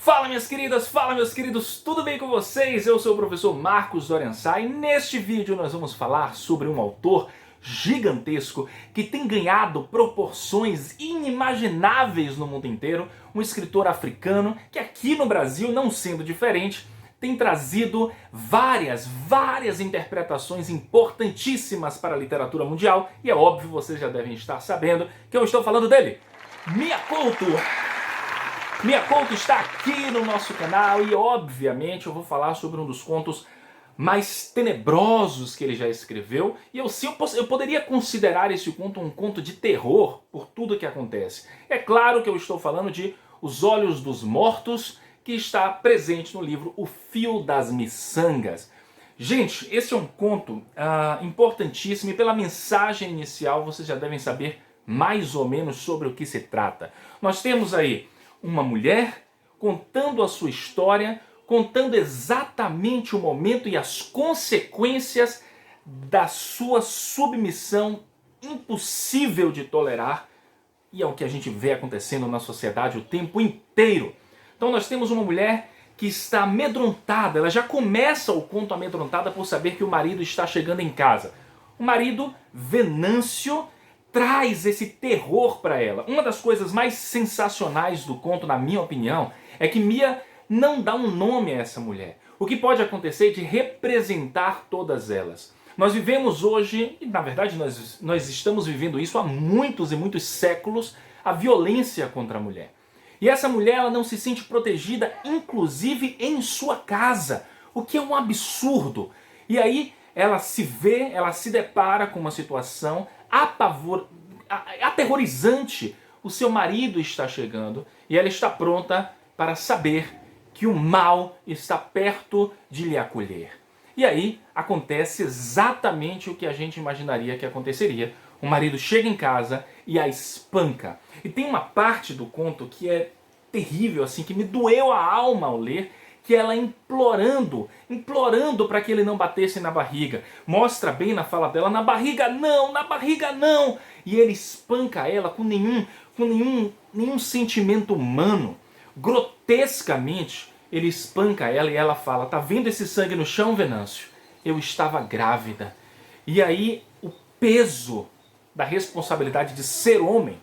Fala minhas queridas, fala meus queridos, tudo bem com vocês? Eu sou o professor Marcos Dorençá e neste vídeo nós vamos falar sobre um autor gigantesco que tem ganhado proporções inimagináveis no mundo inteiro, um escritor africano que aqui no Brasil, não sendo diferente, tem trazido várias interpretações importantíssimas para a literatura mundial e é óbvio, vocês já devem estar sabendo que eu estou falando dele, Mia Couto! Mia Couto está aqui no nosso canal e, obviamente, eu vou falar sobre um dos contos mais tenebrosos que ele já escreveu. E eu poderia considerar esse conto um conto de terror por tudo que acontece. É claro que eu estou falando de Os Olhos dos Mortos, que está presente no livro O Fio das Miçangas. Gente, esse é um conto importantíssimo e pela mensagem inicial vocês já devem saber mais ou menos sobre o que se trata. Nós temos aí uma mulher contando a sua história, contando exatamente o momento e as consequências da sua submissão impossível de tolerar, e é o que a gente vê acontecendo na sociedade o tempo inteiro. Então nós temos uma mulher que está amedrontada, ela já começa o conto amedrontada por saber que o marido está chegando em casa. O marido, Venâncio, traz esse terror para ela. Uma das coisas mais sensacionais do conto, na minha opinião, é que Mia não dá um nome a essa mulher. O que pode acontecer é de representar todas elas. Nós vivemos hoje, e na verdade nós estamos vivendo isso há muitos e muitos séculos, a violência contra a mulher. E essa mulher ela não se sente protegida, inclusive em sua casa, o que é um absurdo. E aí ela se depara com uma situação aterrorizante. O seu marido está chegando e ela está pronta para saber que o mal está perto de lhe acolher. E aí acontece exatamente o que a gente imaginaria que aconteceria. O marido chega em casa e a espanca. E tem uma parte do conto que é terrível, assim, que me doeu a alma ao ler, que ela implorando para que ele não batesse na barriga. Mostra bem na fala dela, na barriga não! E ele espanca ela com nenhum sentimento humano. Grotescamente, ele espanca ela e ela fala, tá vendo esse sangue no chão, Venâncio? Eu estava grávida. E aí, o peso da responsabilidade de ser homem,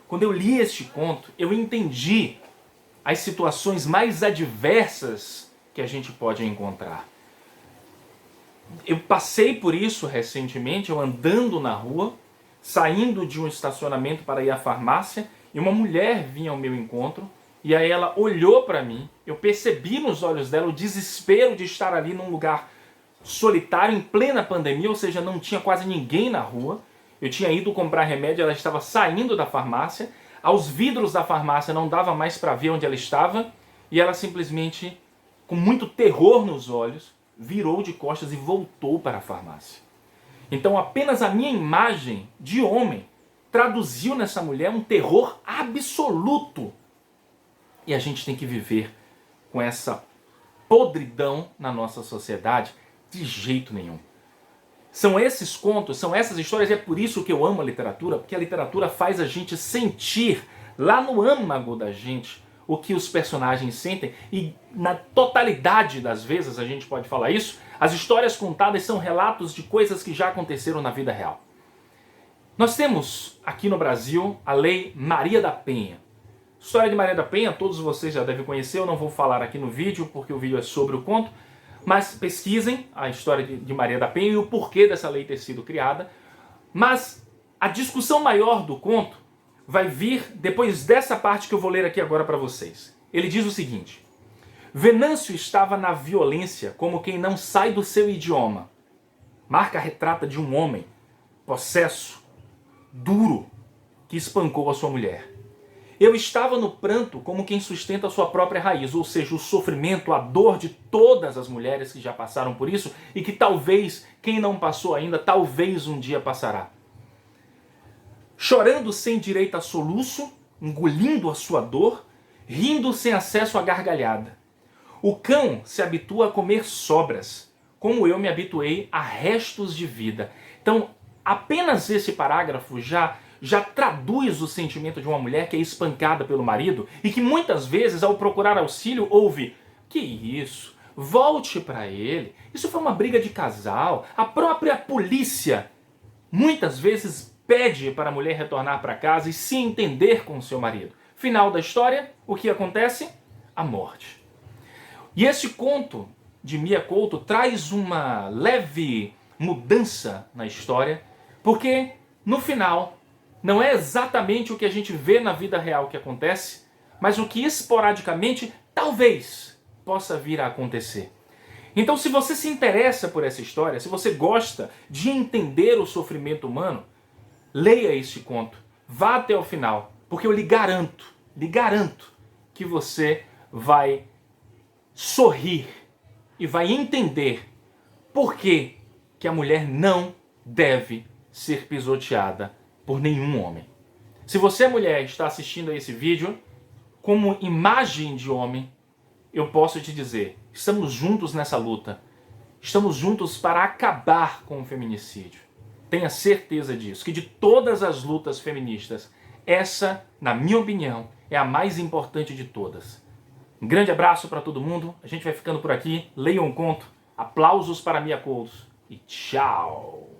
quando eu li este conto, eu entendi as situações mais adversas que a gente pode encontrar. Eu passei por isso recentemente, eu andando na rua, saindo de um estacionamento para ir à farmácia, e uma mulher vinha ao meu encontro, e aí ela olhou para mim, eu percebi nos olhos dela o desespero de estar ali num lugar solitário, em plena pandemia, ou seja, não tinha quase ninguém na rua. Eu tinha ido comprar remédio, ela estava saindo da farmácia, aos vidros da farmácia não dava mais para ver onde ela estava, e ela simplesmente, com muito terror nos olhos, virou de costas e voltou para a farmácia. Então apenas a minha imagem de homem traduziu nessa mulher um terror absoluto. E a gente tem que viver com essa podridão na nossa sociedade de jeito nenhum. São esses contos, são essas histórias, e é por isso que eu amo a literatura, porque a literatura faz a gente sentir lá no âmago da gente o que os personagens sentem, e na totalidade das vezes, a gente pode falar isso, as histórias contadas são relatos de coisas que já aconteceram na vida real. Nós temos aqui no Brasil a Lei Maria da Penha. A história de Maria da Penha, todos vocês já devem conhecer, eu não vou falar aqui no vídeo, porque o vídeo é sobre o conto, mas pesquisem a história de Maria da Penha e o porquê dessa lei ter sido criada. Mas a discussão maior do conto vai vir depois dessa parte que eu vou ler aqui agora para vocês. Ele diz o seguinte: Venâncio estava na violência como quem não sai do seu idioma. Marca retrata de um homem possesso, duro, que espancou a sua mulher. Eu estava no pranto como quem sustenta a sua própria raiz, ou seja, o sofrimento, a dor de todas as mulheres que já passaram por isso e que talvez, quem não passou ainda, talvez um dia passará. Chorando sem direito a soluço, engolindo a sua dor, rindo sem acesso à gargalhada. O cão se habitua a comer sobras, como eu me habituei a restos de vida. Então, apenas esse parágrafo já já traduz o sentimento de uma mulher que é espancada pelo marido e que muitas vezes, ao procurar auxílio, ouve: que isso? Volte para ele. Isso foi uma briga de casal. A própria polícia muitas vezes pede para a mulher retornar para casa e se entender com o seu marido. Final da história, o que acontece? A morte. E esse conto de Mia Couto traz uma leve mudança na história, porque no final não é exatamente o que a gente vê na vida real que acontece, mas o que esporadicamente talvez possa vir a acontecer. Então, se você se interessa por essa história, se você gosta de entender o sofrimento humano, leia este conto, vá até o final, porque eu lhe garanto que você vai sorrir e vai entender por que a mulher não deve ser pisoteada por nenhum homem. Se você, mulher, está assistindo a esse vídeo, como imagem de homem, eu posso te dizer, estamos juntos nessa luta. Estamos juntos para acabar com o feminicídio. Tenha certeza disso, que de todas as lutas feministas, essa, na minha opinião, é a mais importante de todas. Um grande abraço para todo mundo, a gente vai ficando por aqui, leiam um conto, aplausos para Mia Couto e tchau!